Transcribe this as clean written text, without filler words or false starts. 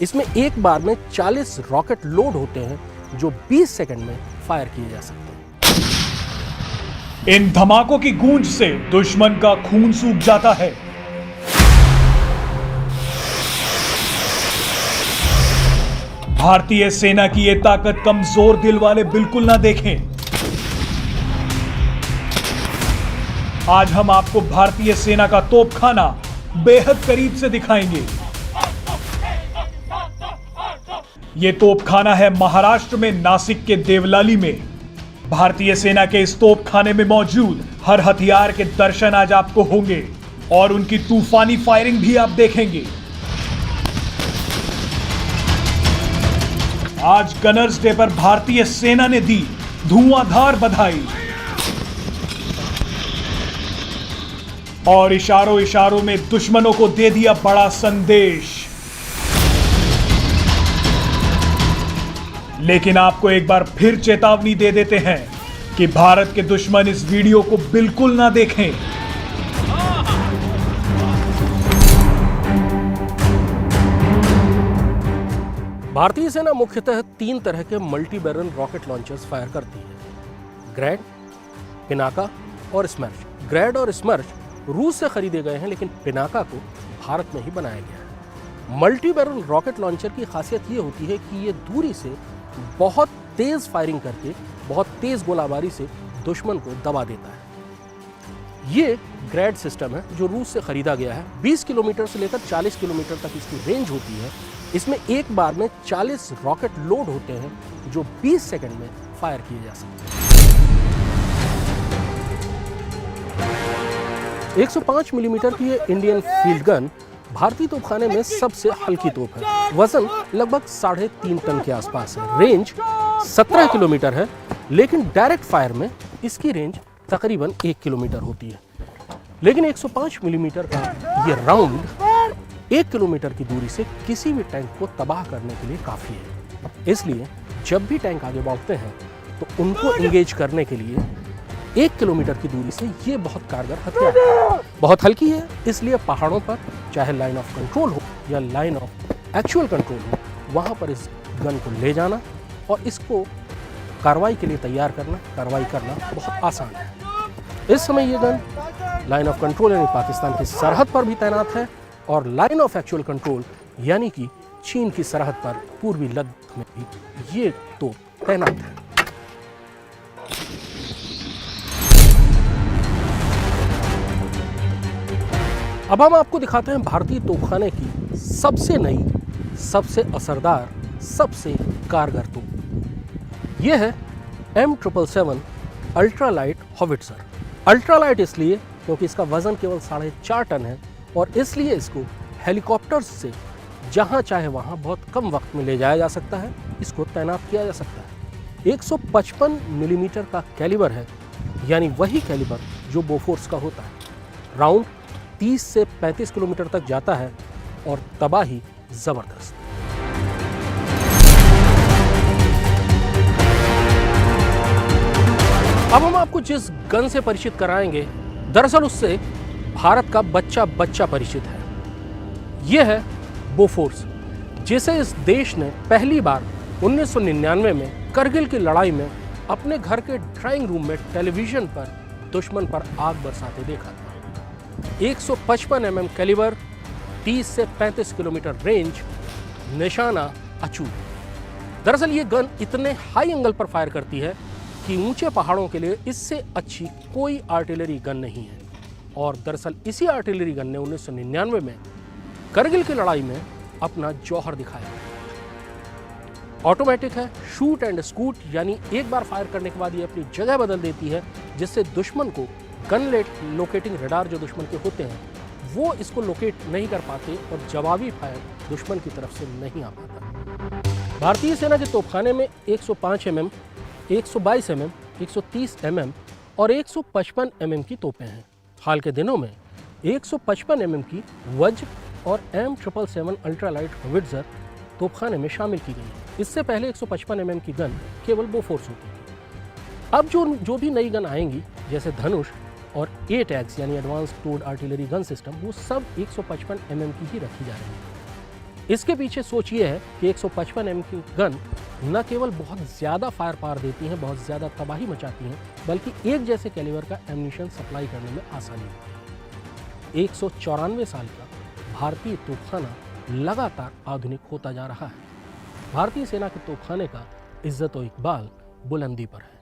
इसमें एक बार में 40 रॉकेट लोड होते हैं जो 20 सेकंड में फायर किए जा सकते हैं। इन धमाकों की गूंज से दुश्मन का खून सूख जाता है। भारतीय सेना की यह ताकत कमजोर दिल वाले बिल्कुल ना देखें। आज हम आपको भारतीय सेना का तोपखाना बेहद करीब से दिखाएंगे। यह तोपखाना है महाराष्ट्र में नासिक के देवलाली में। भारतीय सेना के इस तोपखाने में मौजूद हर हथियार के दर्शन आज आपको होंगे और उनकी तूफानी फायरिंग भी आप देखेंगे। आज गनर्स डे पर भारतीय सेना ने दी धुआंधार बधाई और इशारों इशारों में दुश्मनों को दे दिया बड़ा संदेश। लेकिन आपको एक बार फिर चेतावनी दे देते हैं कि भारत के दुश्मन इस वीडियो को बिल्कुल ना देखें। भारतीय सेना मुख्यतः 3 तरह के multi barrel rocket launchers fire करती है, ग्रैड, पिनाका और स्मर्श। ग्रैड और स्मर्श रूस से खरीदे गए हैं, लेकिन पिनाका को भारत में ही बनाया गया है। मल्टी बैरल रॉकेट लॉन्चर की खासियत ये होती है कि ये दूरी से बहुत तेज फायरिंग करके बहुत तेज गोलाबारी से दुश्मन को दबा देता है। ये ग्रैड सिस्टम है जो रूस से खरीदा गया है। 20 किलोमीटर से लेकर 40 किलोमीटर तक इसकी रेंज होती है। इसमें एक बार में 40 रॉकेट लोड होते हैं जो 20 सेकंड में फायर किए जा सकते हैं। 105 मिलीमीटर की ये इंडियन फील्ड गन भारतीय तोपखाने में सबसे हल्की तोप है। वजन लगभग 3.5 टन के आसपास है। रेंज 17 किलोमीटर है, लेकिन डायरेक्ट फायर में इसकी रेंज तकरीबन 1 किलोमीटर होती है। लेकिन 105 मिलीमीटर का ये राउंड 1 किलोमीटर की दूरी से किसी भी टैंक को तबाह करने के लिए काफ़ी है। इसलिए जब भी टैंक आगे बढ़ते हैं तो उनको इंगेज करने के लिए 1 किलोमीटर की दूरी से ये बहुत कारगर हथियार है। बहुत हल्की है, इसलिए पहाड़ों पर चाहे लाइन ऑफ कंट्रोल हो या लाइन ऑफ एक्चुअल कंट्रोल हो, वहाँ पर इस गन को ले जाना और इसको कार्रवाई के लिए तैयार करना, कार्रवाई करना बहुत आसान है। इस समय ये गन लाइन ऑफ कंट्रोल यानी पाकिस्तान की सरहद पर भी तैनात है और लाइन ऑफ एक्चुअल कंट्रोल यानी कि चीन की सरहद पर पूर्वी लद्दाख में भी ये तो तैनात है। अब हम आपको दिखाते हैं भारतीय तोपखाने की सबसे नई, सबसे असरदार, सबसे कारगर तोप। यह है M777 अल्ट्रालाइट हॉविट्जर। अल्ट्रालाइट इसलिए क्योंकि इसका वजन केवल 4.5 टन है और इसलिए इसको हेलीकॉप्टर्स से जहां चाहे वहां बहुत कम वक्त में ले जाया जा सकता है, इसको तैनात किया जा सकता है। 155 मिलीमीटर का कैलिबर है, यानी वही कैलिबर जो बोफोर्स का होता है। राउंड 30 से 35 किलोमीटर तक जाता है और तबाही जबरदस्त। अब हम आपको जिस गन से परिचित कराएंगे, दरअसल उससे भारत का बच्चा बच्चा परिचित है। यह है बोफोर्स, जिसे इस देश ने पहली बार 1999 में करगिल की लड़ाई में अपने घर के ड्राइंग रूम में टेलीविजन पर दुश्मन पर आग बरसाते देखा था। 155 mm कैलिबर, 30 से 35 किलोमीटर रेंज, निशाना अचूक। दरअसल ये गन इतने हाई एंगल पर फायर करती है कि ऊंचे पहाड़ों के लिए इससे अच्छी कोई आर्टिलरी गन नहीं है। और दरअसल इसी आर्टिलरी गन ने 1999 में करगिल की लड़ाई में अपना जौहर दिखाया। ऑटोमेटिक है, शूट एंड स्कूट, यानी एक बार फायर करने के बाद ये अपनी जगह बदल देती है, जिससे दुश्मन को गन लोकेटिंग रडार जो दुश्मन के होते हैं वो इसको लोकेट नहीं कर पाते और जवाबी फायर दुश्मन की तरफ से नहीं आ पाता। भारतीय सेना के तोपखाने में 105 mm, 122 mm, 130 mm और 155 mm की तोपें हैं। हाल के दिनों में 155 mm की वज्र और M777 अल्ट्रालाइट हॉविट्जर तोपखाने में शामिल की गई है। इससे पहले 155 mm की गन केवल बोफोर्स होती थी। अब जो भी नई गन आएंगी, जैसे धनुष और ATAGS यानी advance towed artillery gun system, वो सब 155 mm की ही रखी जा रही है। इसके पीछे सोच ये है कि 155 एम की गन न केवल बहुत ज़्यादा फायर पावर देती हैं, बहुत ज़्यादा तबाही मचाती हैं, बल्कि एक जैसे कैलिबर का एम्यूनिशन सप्लाई करने में आसानी होती है। 194 साल का भारतीय तोपखाना लगातार आधुनिक होता जा रहा है। भारतीय सेना के तोपखाने का इज्जत व इकबाल बुलंदी पर है।